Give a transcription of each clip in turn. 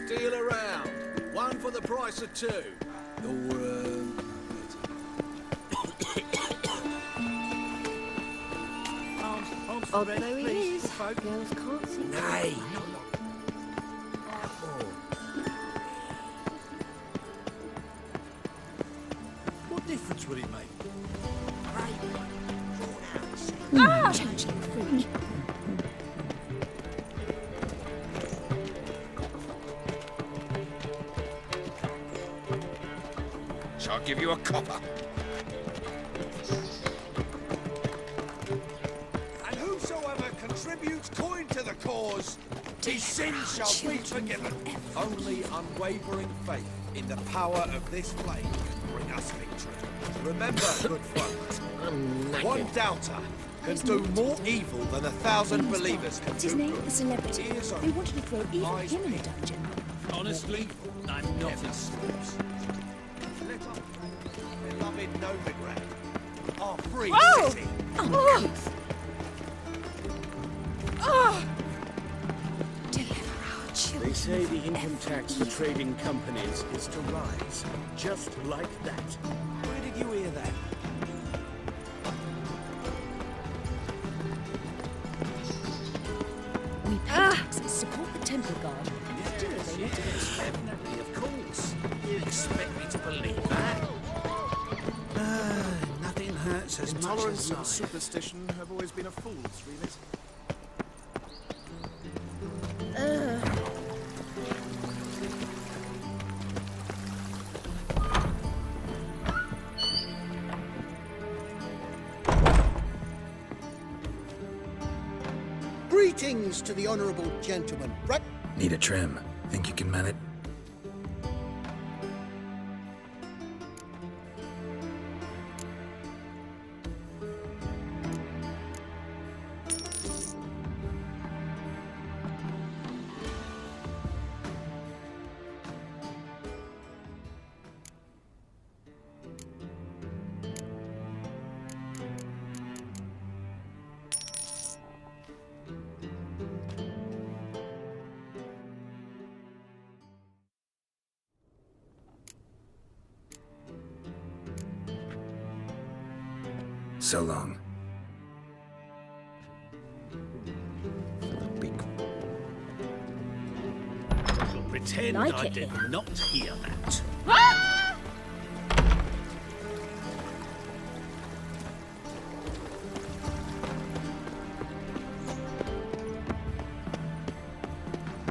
Steal around. One for the price of two. Oh, there he is. Girls can't see. Nay, what difference would it make? Changing freak. Shall I give you a copper? And whosoever contributes coin to the cause, his sins shall be forgiven. Only unwavering faith in the power of this flame can bring us victory. Remember, good folk, one doubter can do more evil than 1,000 believers can What's his do name? good. The celebrity. They wanted to throw even him in a dungeon. Honestly, I'm not asleep. Let up, beloved Novigrad, our free city. Deliver our children. They say the income tax for trading companies is to rise, just like that. Where did you hear that? We pay taxes, support the Temple Guard. Still, they want to Definitely, of course. You expect me to believe that? Nothing hurts as much Intolerance as and life. superstition have always been a fool's, really. Greetings to the honourable gentleman. Right. Need a trim. Think you can man it? So long. Pretend Like I it did here. not hear that.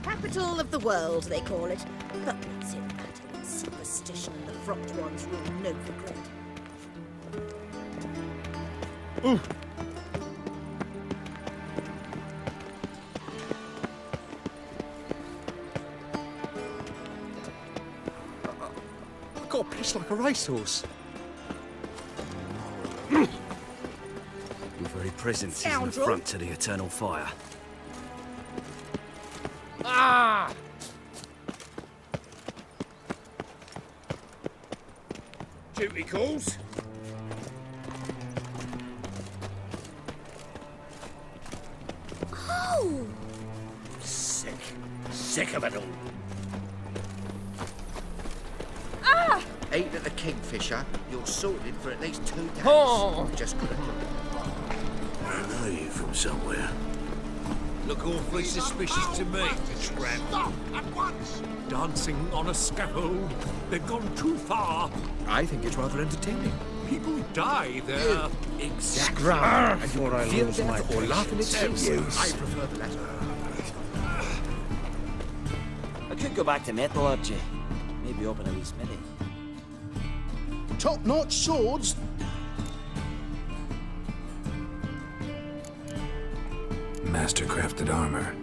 Capital of the world, they call it. But what's in that in superstition and the frocked ones rule no regret. I've got a piss like a racehorse. Your very presence is an Scoundrel. affront to the eternal fire. Duty calls. Oh! Sick. Sick of it all. Ain't at the Kingfisher, you're sorted for at least 2 days. Oh. Just got to I know you from somewhere. Look awfully suspicious to me, tramp. Stop at once! Dancing on a scaffold. They've gone too far. I think it's rather entertaining. People die there. Exactly. Before I Feel lose death my or laugh in its patience. use. I prefer the latter. I could go back to metallurgy. Maybe open a wee smithy. Top-notch swords. Master-crafted armor.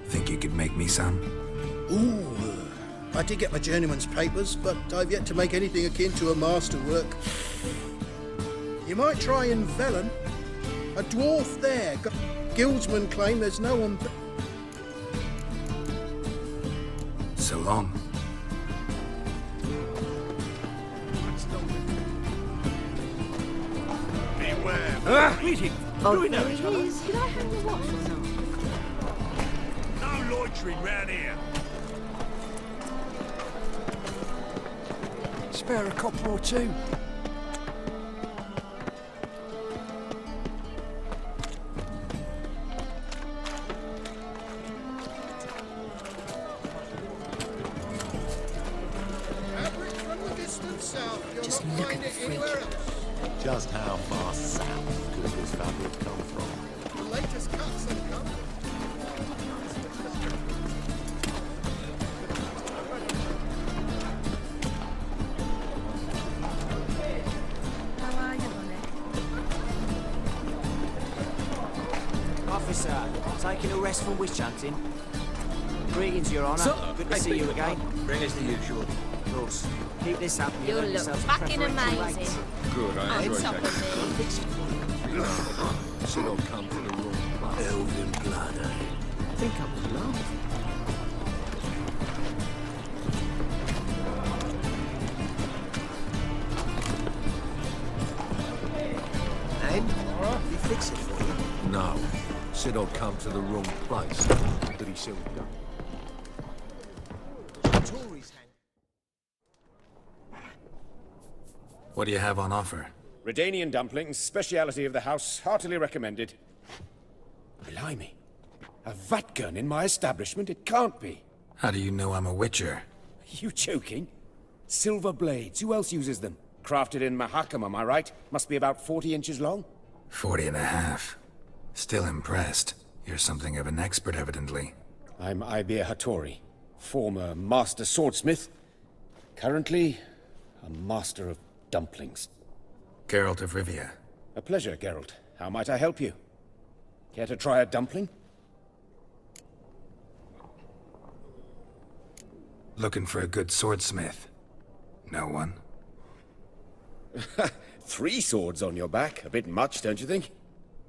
Think you could make me some? Ooh, I did get my journeyman's papers, but I've yet to make anything akin to a masterwork. You might try in Velen. A dwarf there. Guildsmen claim there's no one. So long. Beware! Greeting. Oh, Do we know there each he other? is. Did I hang the watch or not? No loitering round here. Spare a copper or two. Average from the distant south. You'll Just not look find at it the anywhere freak. else. Just how far south could this fabric come from? The latest cuts have come. How are you, honey? Officer, taking a rest from witch hunting. Greetings, Your Honour. Good to see you again. Bring us the usual. Of course. Keep this up and You you'll earn look yourselves a fucking preferential amazing. rate. Good, I On enjoyed top that. of me. Should all come to the wrong place. Elven blood, eh? I think I would laugh. And we fix it for you. No. Said I'd come to the wrong place. But he said no. Tories hang. What do you have on offer? Redanian dumplings, speciality of the house, heartily recommended. Blimey. A vat gun in my establishment? It can't be. How do you know I'm a witcher? You joking? Silver blades, who else uses them? Crafted in Mahakam, am I right? Must be about 40 inches long? 40 and a half. Still impressed. You're something of an expert, evidently. I'm Ibir Hattori, former master swordsmith. Currently, a master of dumplings. Geralt of Rivia. A pleasure, Geralt. How might I help you? Care to try a dumpling? Looking for a good swordsmith. No one? 3 swords on your back. A bit much, don't you think?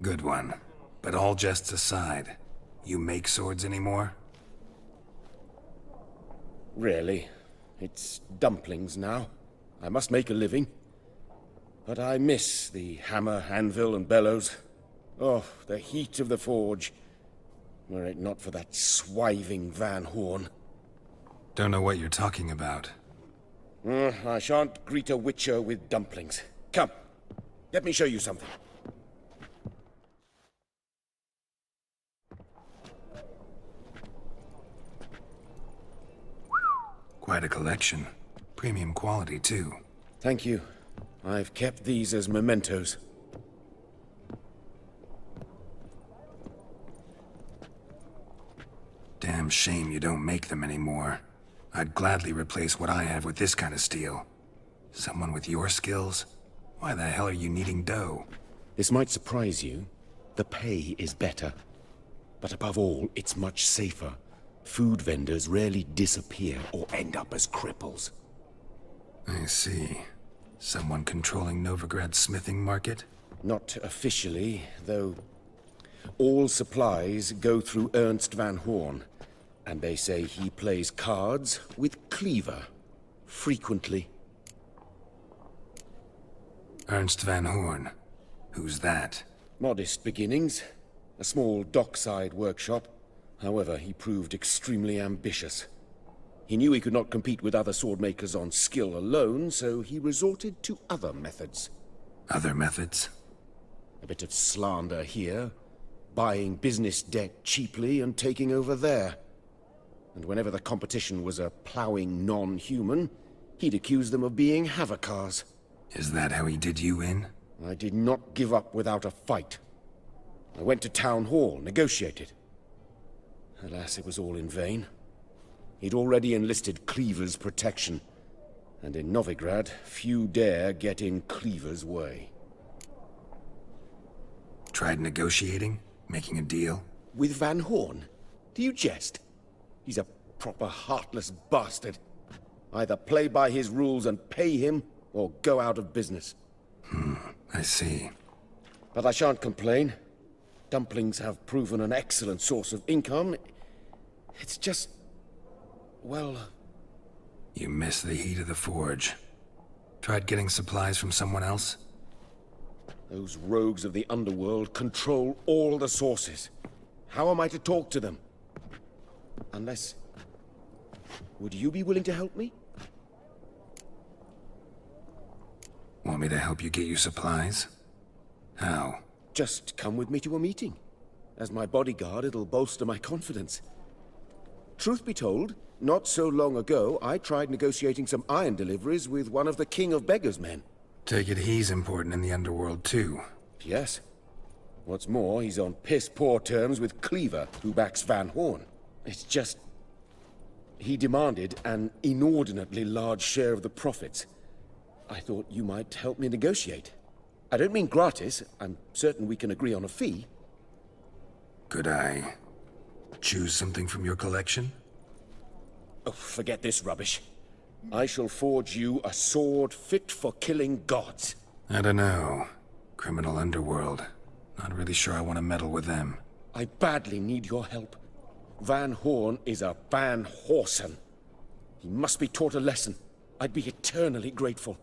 Good one. But all jests aside, you make swords anymore? Really. It's dumplings now. I must make a living. But I miss the hammer, anvil, and bellows. Oh, the heat of the forge. Were it not for that swiving Van Horn. Don't know what you're talking about. I shan't greet a witcher with dumplings. Come, let me show you something. Quite a collection. Premium quality, too. Thank you. I've kept these as mementos. Damn shame you don't make them anymore. I'd gladly replace what I have with this kind of steel. Someone with your skills? Why the hell are you needing dough? This might surprise you. The pay is better. But above all, it's much safer. Food vendors rarely disappear or end up as cripples. I see. Someone controlling Novigrad's smithing market? Not officially, though all supplies go through Ernst Van Horn. And they say he plays cards with Cleaver. Frequently. Ernst Van Horn. Who's that? Modest beginnings. A small dockside workshop. However, he proved extremely ambitious. He knew he could not compete with other swordmakers on skill alone, so he resorted to other methods. Other methods? A bit of slander here, buying business debt cheaply and taking over there. And whenever the competition was a ploughing non-human, he'd accuse them of being Havocars. Is that how he did you in? I did not give up without a fight. I went to Town Hall, negotiated. Alas, it was all in vain. He'd already enlisted Cleaver's protection, and in Novigrad, few dare get in Cleaver's way. Tried negotiating? Making a deal? With Van Horn? Do you jest? He's a proper heartless bastard. Either play by his rules and pay him, or go out of business. I see. But I shan't complain. Dumplings have proven an excellent source of income. It's just... well... You miss the heat of the forge. Tried getting supplies from someone else? Those rogues of the underworld control all the sources. How am I to talk to them? Unless... would you be willing to help me? Want me to help you get your supplies? How? Just come with me to a meeting. As my bodyguard, it'll bolster my confidence. Truth be told, not so long ago, I tried negotiating some iron deliveries with one of the King of Beggars' men. Take it he's important in the underworld, too. Yes. What's more, he's on piss-poor terms with Cleaver, who backs Van Horn. It's just... he demanded an inordinately large share of the profits. I thought you might help me negotiate. I don't mean gratis. I'm certain we can agree on a fee. Could I choose something from your collection? Oh, forget this rubbish. I shall forge you a sword fit for killing gods. I don't know. Criminal underworld. Not really sure I want to meddle with them. I badly need your help. Van Horn is a Van Horsen. He must be taught a lesson. I'd be eternally grateful.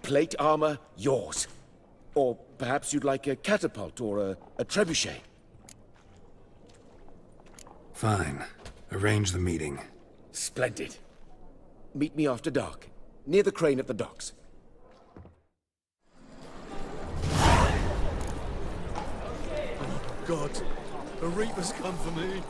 Plate armor, yours. Or perhaps you'd like a catapult or a trebuchet. Fine. Arrange the meeting. Splendid. Meet me after dark, near the crane at the docks. God, the Reaper's come for me.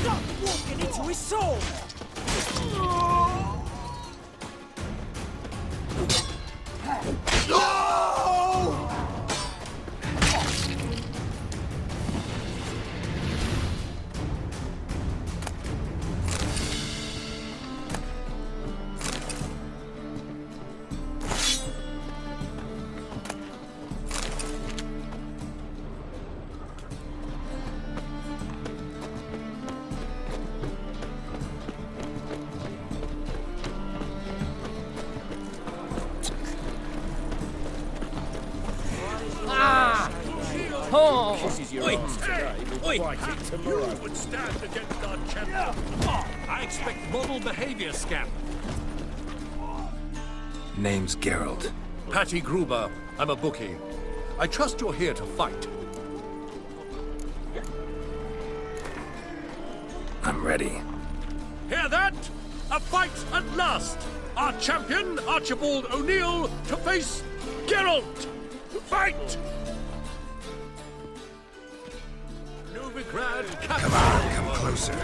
Stop walking into his sword! You would stand against our champion. I expect model behavior, scamp. Name's Geralt. Patty Gruber. I'm a bookie. I trust you're here to fight. I'm ready. Hear that? A fight at last! Our champion, Archibald O'Neill, to face Geralt! Fight! Novigrad Come on, come closer.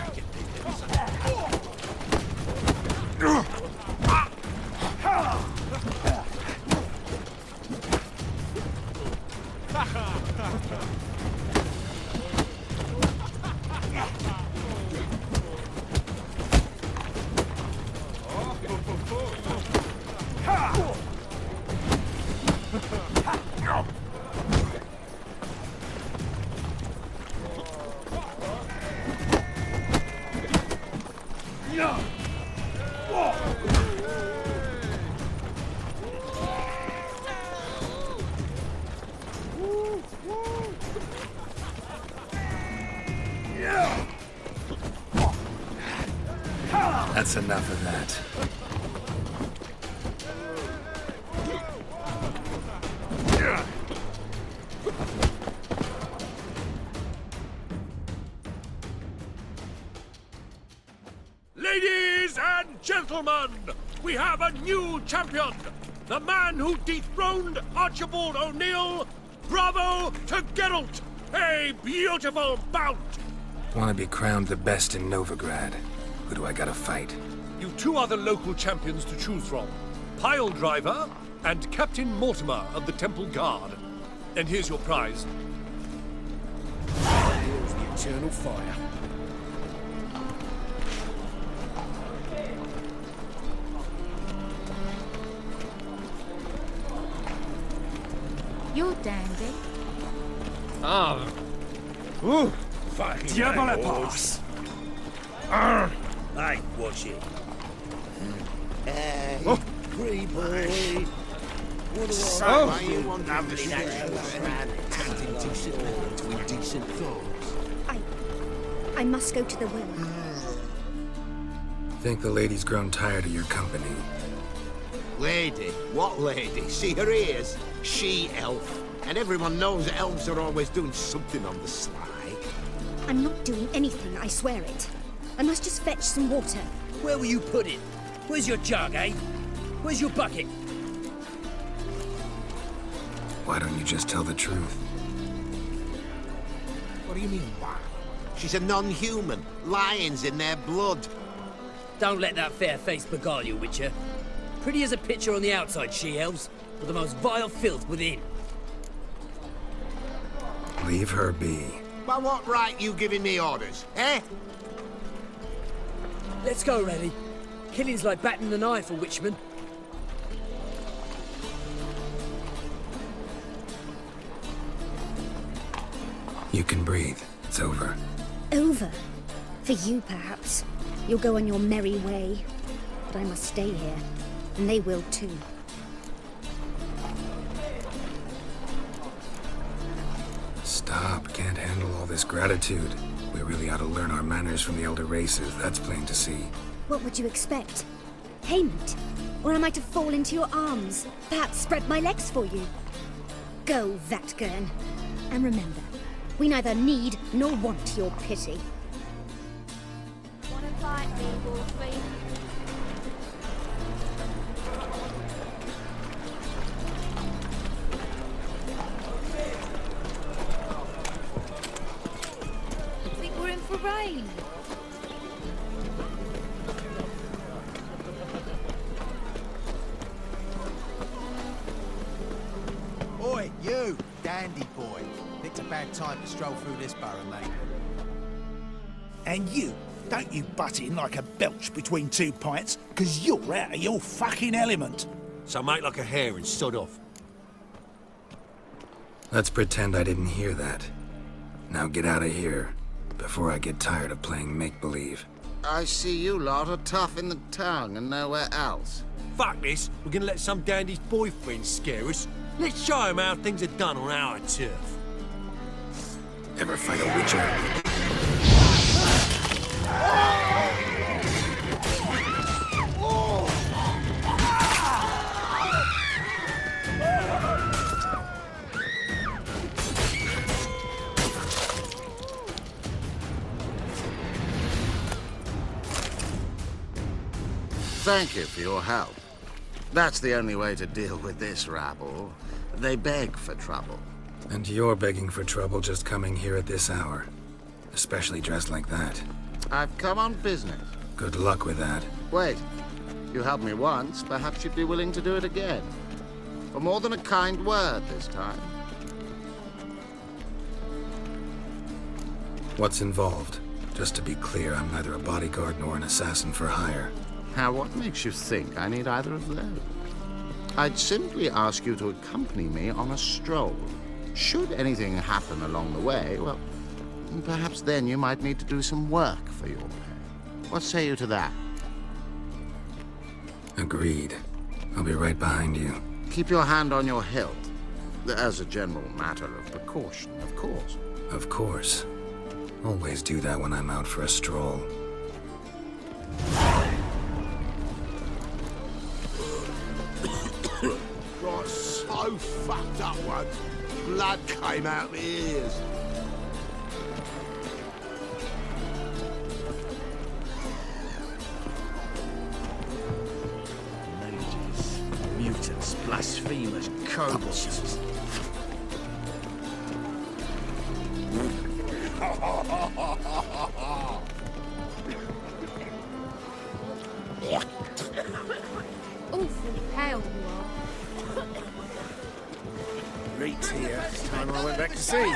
That's enough of that. Ladies and gentlemen, we have a new champion! The man who dethroned Archibald O'Neill! Bravo to Geralt! A beautiful bout! Want to be crowned the best in Novigrad? Who do I gotta fight? You two are the local champions to choose from. Pile Driver and Captain Mortimer of the Temple Guard. And here's your prize. Here's the eternal fire. You're dandy. Ah. Ooh. Fucking Diable pass. Hey, watch it. Hey, free boy. So, you want lovely natural tempting decent men to indecent thoughts. I must go to the well. Think the lady's grown tired of your company. Lady? What lady? See her ears? She-elf. And everyone knows elves are always doing something on the sly. I'm not doing anything, I swear it. I must just fetch some water. Where will you put it? Where's your jug, eh? Where's your bucket? Why don't you just tell the truth? What do you mean, why? She's a non-human. Lions in their blood. Don't let that fair face beguile you, Witcher. Pretty as a picture on the outside, she-elves, but the most vile filth within. Leave her be. By what right you giving me orders, eh? Let's go, Reddy. Killing's like batting an eye for witchmen. You can breathe. It's over. Over? For you, perhaps. You'll go on your merry way. But I must stay here. And they will too. Stop. Can't handle all this gratitude. We really ought to learn our manners from the elder races. That's plain to see. What would you expect? Payment? Or am I to fall into your arms? Perhaps spread my legs for you? Go, Vatgern. And remember, we neither need nor want your pity. Wanna fight me, Wolfie? I think we're in for rain. Oi, you, dandy boy. Picked a bad time to stroll through this borough, mate. And you, don't you butt in like a belch between 2 pints, because you're out of your fucking element. So make like a hare and sod off. Let's pretend I didn't hear that. Now get out of here, before I get tired of playing make-believe. I see you lot are tough in the tongue and nowhere else. Fuck this. We're gonna let some dandy's boyfriend scare us. Let's show him how things are done on our turf. Ever fight a witcher? Thank you for your help. That's the only way to deal with this rabble. They beg for trouble. And you're begging for trouble just coming here at this hour. Especially dressed like that. I've come on business. Good luck with that. Wait. You helped me once, perhaps you'd be willing to do it again. For more than a kind word this time. What's involved? Just to be clear, I'm neither a bodyguard nor an assassin for hire. Now, what makes you think I need either of those? I'd simply ask you to accompany me on a stroll. Should anything happen along the way, well, perhaps then you might need to do some work for your pay. What say you to that? Agreed. I'll be right behind you. Keep your hand on your hilt. As a general matter of precaution, of course. Of course. Always do that when I'm out for a stroll. Got so fucked up once. Blood came out my ears. Mages, mutants, blasphemers, kobolds. Awful pale you are. Reed's here. Time I went back to sea.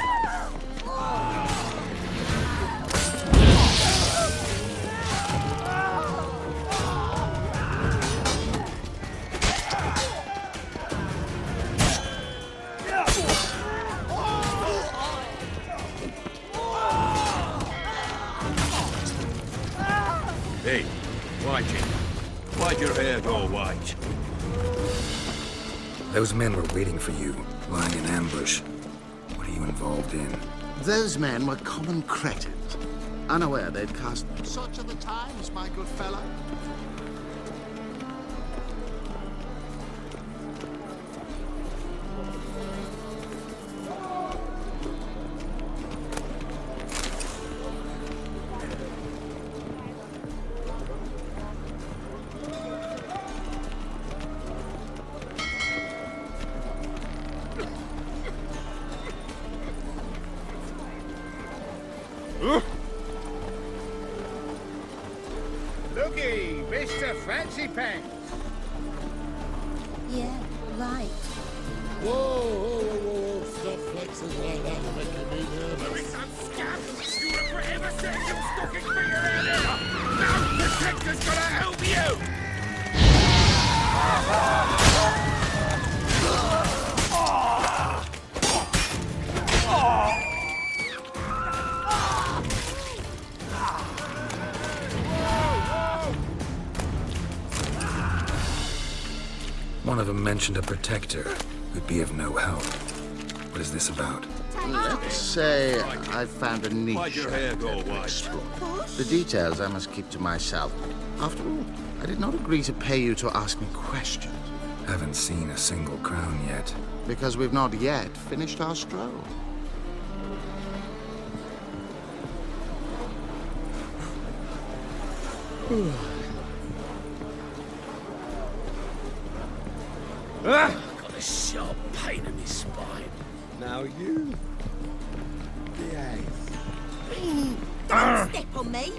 Hey, why'd your hair go white? Those men were waiting for you, lying in ambush. What are you involved in? Those men were common cretins. unaware they'd cast... Such are the times, my good fellow. Looky, Mr. Fancy Pants. Yeah, right. Whoa, stop flexing like that, making me nervous. Some scab! You regret ever setting your stocking feet around here! No protector's gonna help you! One of them mentioned a protector who'd be of no help. What is this about? Let's say I found a niche Why'd your hair go to white? explore. The details I must keep to myself. After all, I did not agree to pay you to ask me questions. Haven't seen a single crown yet. Because we've not yet finished our stroll. Got a sharp pain in my spine. Now you behave. Don't step on me.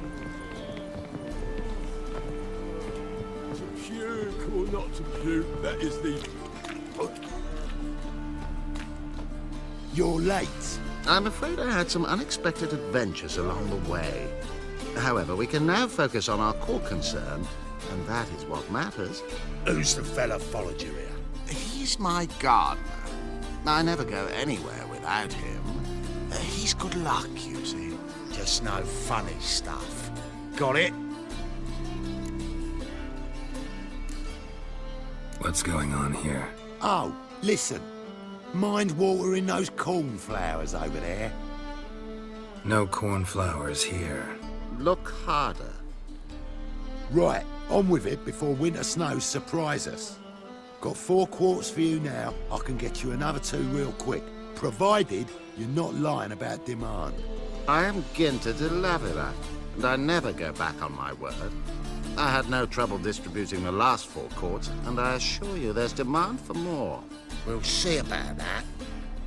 To puke or not to puke, that is the... You're late. I'm afraid I had some unexpected adventures along the way. However, we can now focus on our core concern, and that is what matters. Who's the fella followed you here? He's my gardener. I never go anywhere without him. He's good luck, you see. Just no funny stuff. Got it? What's going on here? Oh, listen. Mind watering those cornflowers over there? No cornflowers here. Look harder. Right, on with it before winter snows surprise us. Got 4 quarts for you now. I can get you another 2 real quick, provided you're not lying about demand. I am Ginter de Lavera, and I never go back on my word. I had no trouble distributing the last 4 quarts, and I assure you there's demand for more. We'll see about that.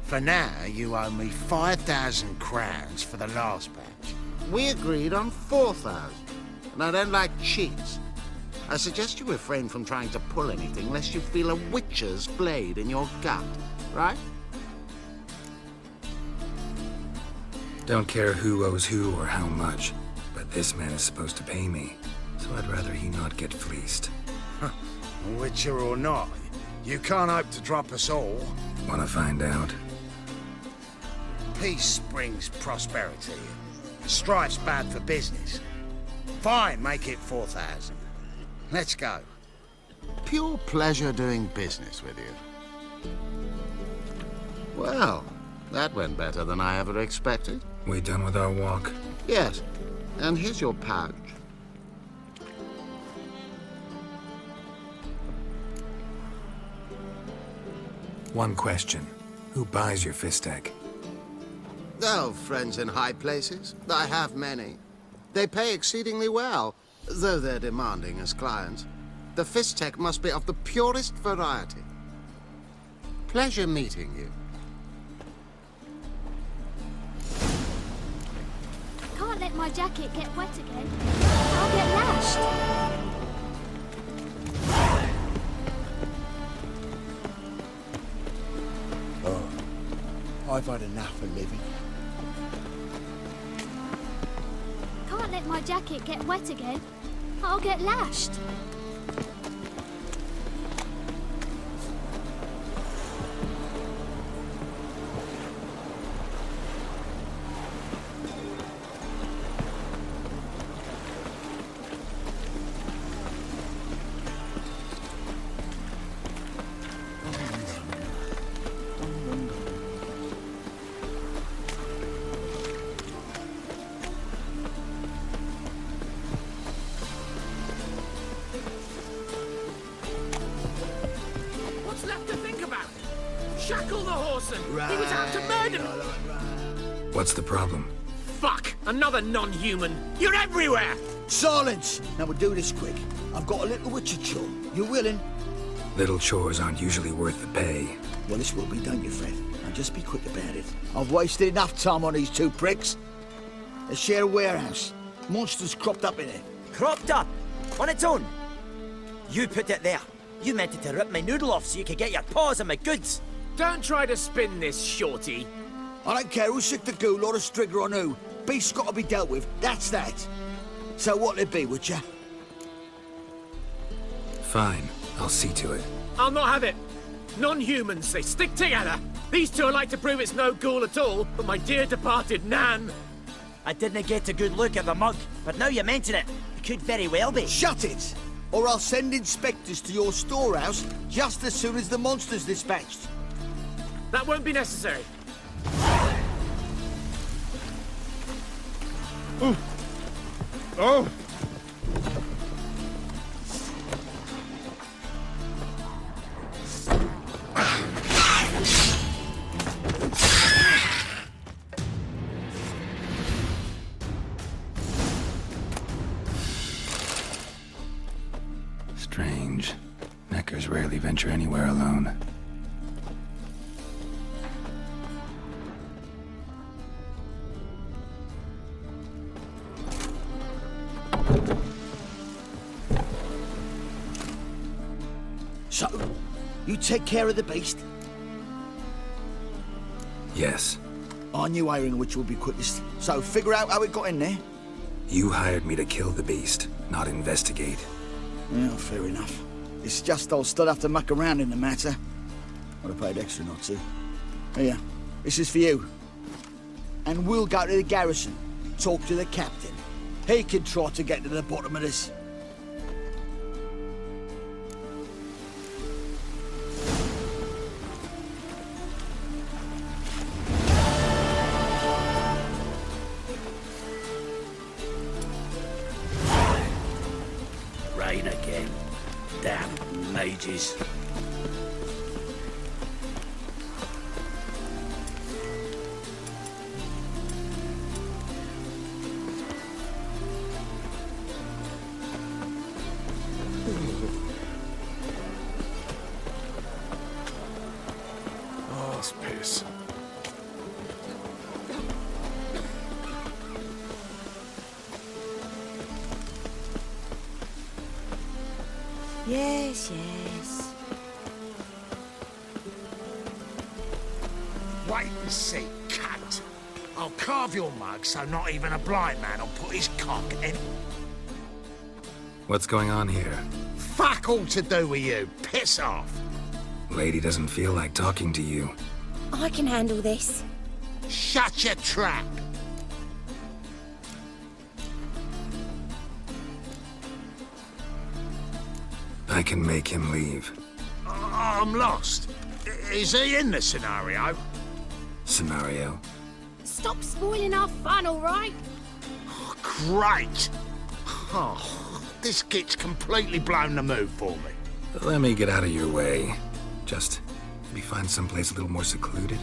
For now, you owe me 5,000 crowns for the last batch. We agreed on 4,000, and I don't like cheats. I suggest you refrain from trying to pull anything lest you feel a witch's blade in your gut, right? Don't care who owes who or how much, but this man is supposed to pay me, so I'd rather he not get fleeced. Witcher or not, you can't hope to drop us all. Wanna find out? Peace brings prosperity. Strife's bad for business. Fine, make it 4,000. Let's go. Pure pleasure doing business with you. Well, that went better than I ever expected. We done with our walk? Yes, and here's your pouch. One question. Who buys your fistek? Oh, friends in high places. I have many. They pay exceedingly well, though they're demanding as clients. The fistek must be of the purest variety. Pleasure meeting you. Can't let my jacket get wet again. I'll get lashed. I've had enough of living. Can't let my jacket get wet again. I'll get lashed. shackle the horseman! He was out to murder me! What's the problem? Fuck! Another non-human! You're everywhere! Silence! Now we'll do this quick. I've got a little witcher chore. You willing? Little chores aren't usually worth the pay. Well, this will be done, you Fred. Now just be quick about it. I've wasted enough time on these two pricks. They share a warehouse. Monsters cropped up in it. Cropped up? On its own? You put it there. You meant it to rip my noodle off so you could get your paws on my goods. Don't try to spin this, shorty. I don't care who sick the ghoul or the strigger on who. Beast's got to be dealt with. That's that. So what'll it be, Witcher? Fine. I'll see to it. I'll not have it. Non-humans, they stick together. These two are like to prove it's no ghoul at all, but my dear departed Nan. I didn't get a good look at the mug, but now you mention it, it could very well be. Shut it! Or I'll send inspectors to your storehouse just as soon as the monster's dispatched. That won't be necessary. Oh! Strange. Neckers rarely venture anywhere alone. So, you take care of the beast? Yes. I knew hiring which would be quickest. So figure out how it got in there. You hired me to kill the beast, not investigate. Yeah, fair enough. It's just I'll still have to muck around in the matter. I'd have paid extra not to. Here, this is for you. And we'll go to the garrison, talk to the captain. He can try to get to the bottom of this. Rain again. Damn mages. Oh, it's piss. Yes, yes. Wait and see, cunt. I'll carve your mug so not even a blind man will put his cock in. What's going on here? Fuck all to do with you. Piss off. Lady doesn't feel like talking to you. I can handle this. Shut your trap. I can make him leave. I'm lost. Is he in the scenario? Scenario? Stop spoiling our fun, all right? Oh, great. Oh, this kit's completely blown the mood for me. Let me get out of your way. Just maybe find someplace a little more secluded.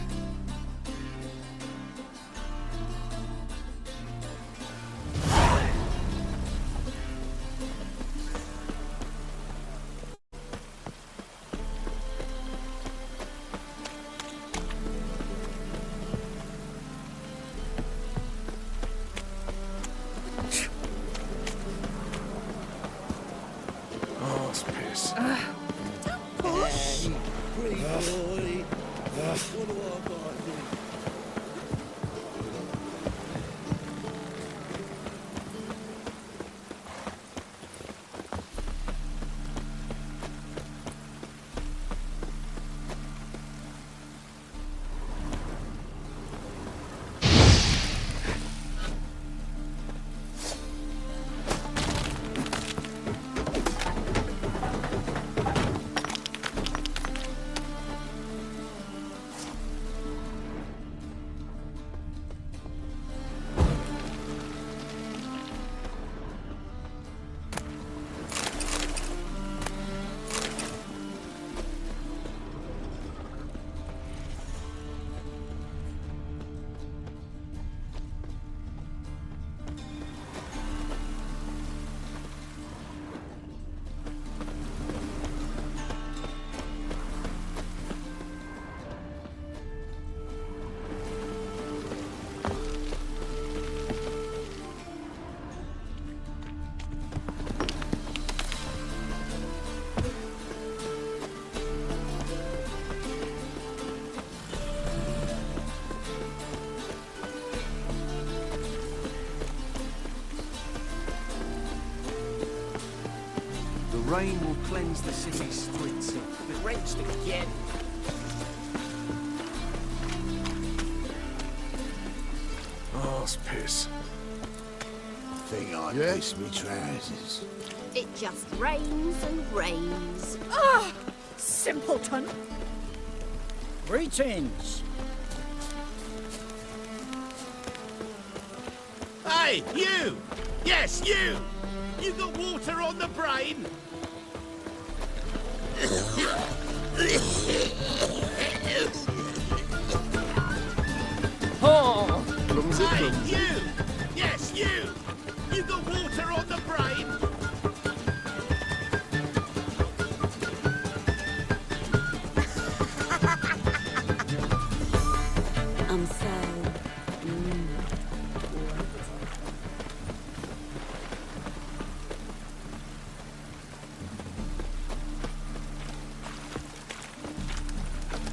Oh, it's piss. Push. rain will cleanse the city's streets. Drenched again. Arse piss. Think I piss me trousers. It just rains and rains. Ah! Simpleton! Greetings. Hey, you! Yes, you! You got water on the brain? Oh! Hey, you! Yes, you! You got water on the brain? I'm so...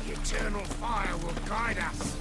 The eternal fire will guide us.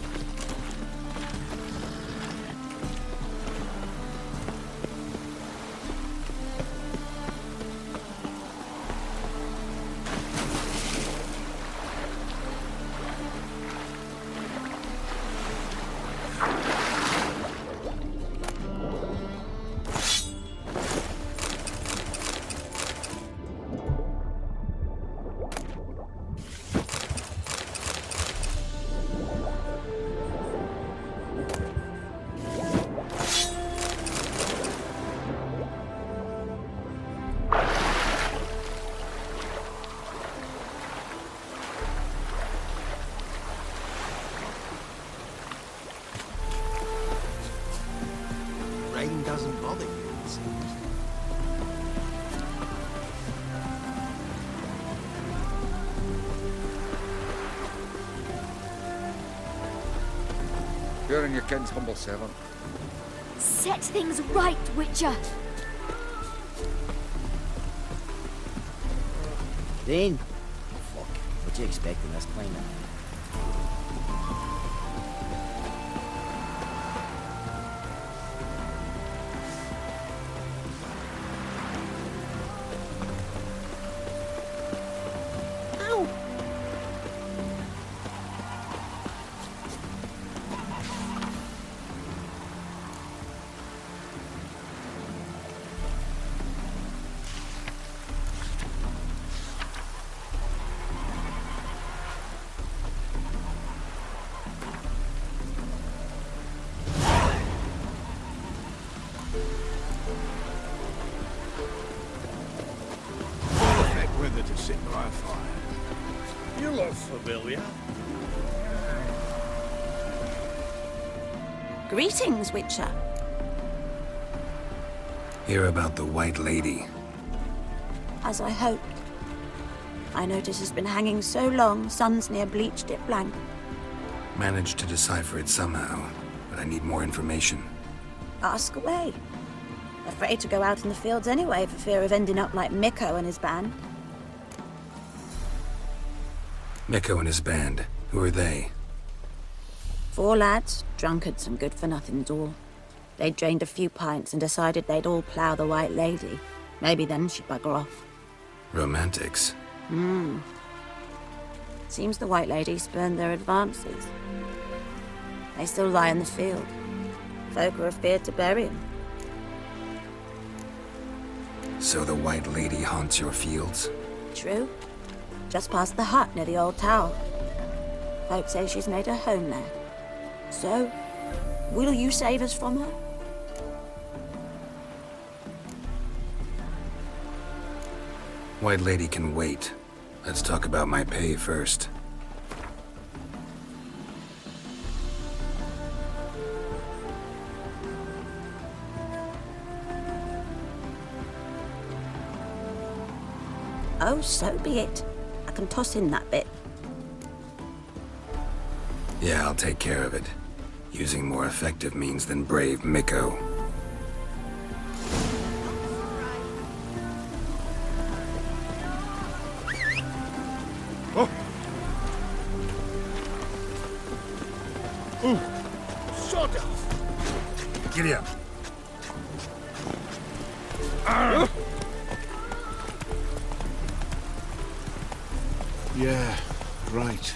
Rain doesn't bother you, it seems. You're and your king's humble servant. Set things right, Witcher. Dane? Fuck. What do you expect in this climate? Ow! Perfect weather to sit by a fire. You look familiar. Greetings, Witcher. Hear about the White Lady. As I hoped. I notice it's been hanging so long, sun's near bleached it blank. Managed to decipher it somehow, but I need more information. Ask away. Afraid to go out in the fields anyway for fear of ending up like Mikko and his band. Mikko and his band. Who are they? 4 lads, drunkards and good-for-nothings all. They'd drained a few pints and decided they'd all plough the White Lady. Maybe then she'd bugger off. Romantics. Seems the White Lady spurned their advances. They still lie in the field. Folk are afeard to bury 'em. So the White Lady haunts your fields? True. Just past the hut near the old tower. Folk say she's made her home there. So, will you save us from her? White Lady can wait. Let's talk about my pay first. Oh, so be it. I can toss in that bit. Yeah, I'll take care of it. Using more effective means than brave Mikko. Oh. Ooh. Sod off. Giddy up. Yeah, right.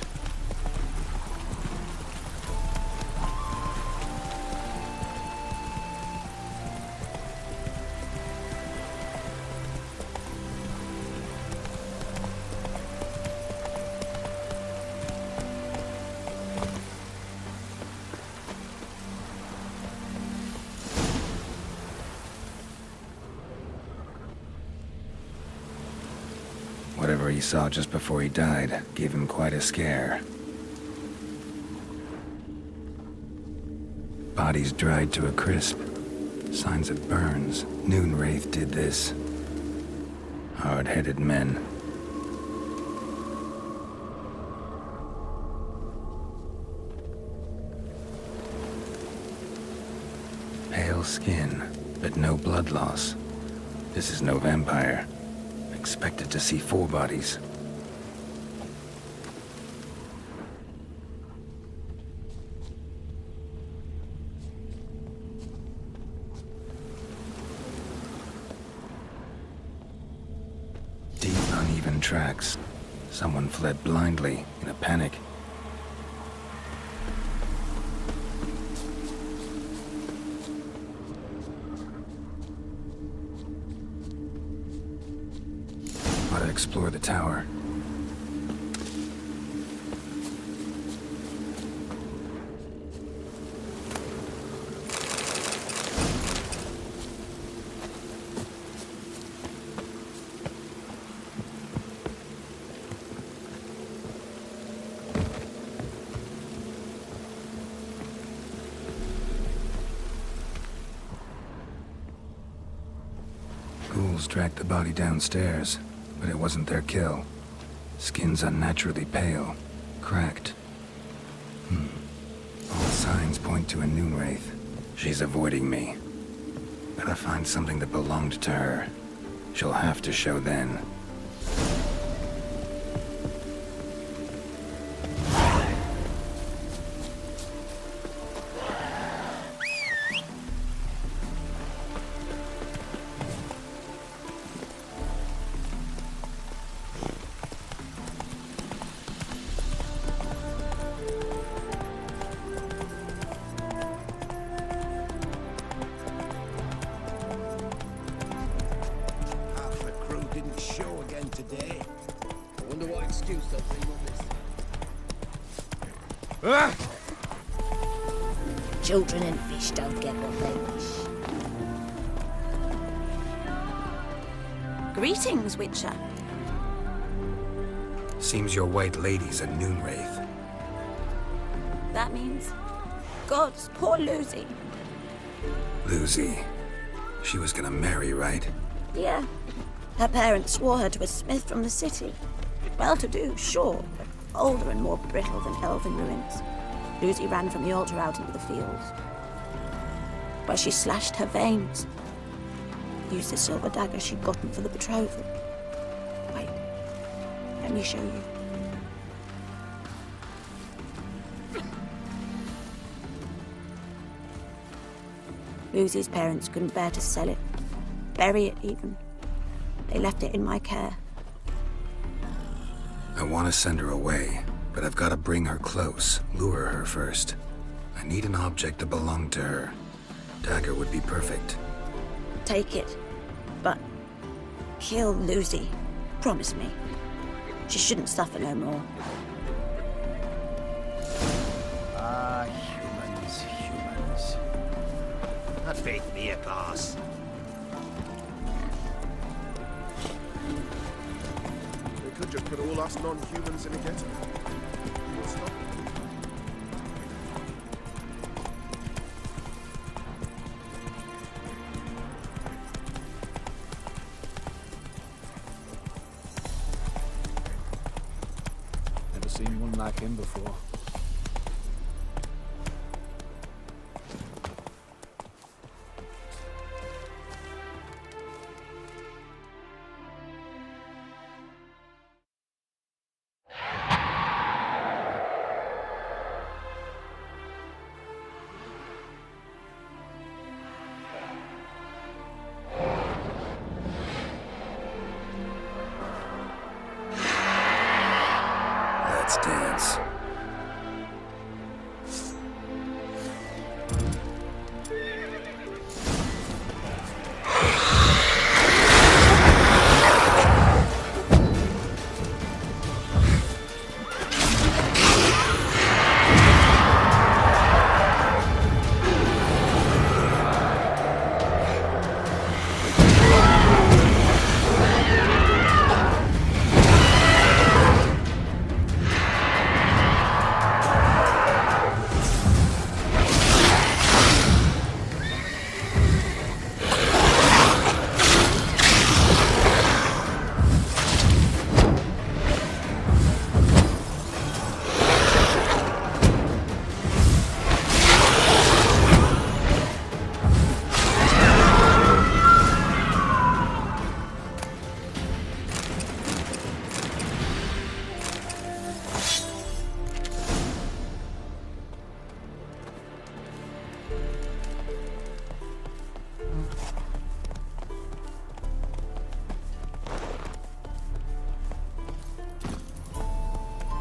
Whatever he saw just before he died gave him quite a scare. Bodies dried to a crisp. Signs of burns. Noonwraith did this. Hard-headed men. Pale skin, but no blood loss. This is no vampire. Expected to see 4 bodies. Deep, uneven tracks. Someone fled blindly in a panic. Gotta explore the tower. Ghouls dragged the body downstairs, but it wasn't their kill. Skin's unnaturally pale, cracked. All signs point to a Noonwraith. She's avoiding me. Gotta find something that belonged to her. She'll have to show then. Children and fish don't get what they wish. Greetings, Witcher. Seems your white lady's a Noonwraith. That means... Gods, poor Lucy. Lucy. She was gonna marry, right? Yeah. Her parents swore her to a smith from the city. Well-to-do, sure, but older and more brittle than elven ruins. Lucy ran from the altar out into the fields, where she slashed her veins. Used the silver dagger she'd gotten for the betrothal. Wait, let me show you. Lucy's parents couldn't bear to sell it, bury it even. They left it in my care. I want to send her away, but I've got to bring her close, lure her first. I need an object that belonged to her. Dagger would be perfect. Take it, but kill Lucy. Promise me. She shouldn't suffer no more. Ah, humans. That faith me a pass. They could just put all us non-humans in a ghetto. What's not? Never seen one like him before. chance.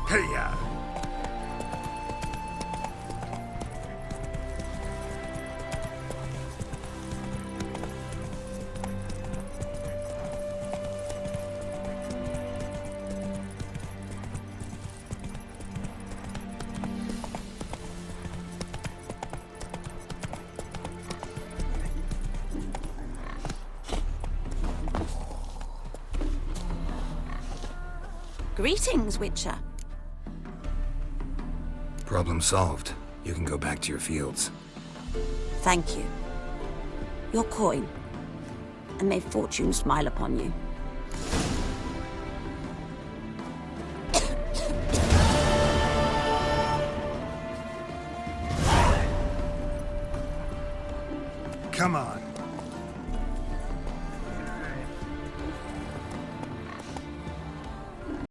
Hey-ya! Greetings, Witcher. Problem solved. You can go back to your fields. Thank you. Your coin. And may fortune smile upon you. Come on.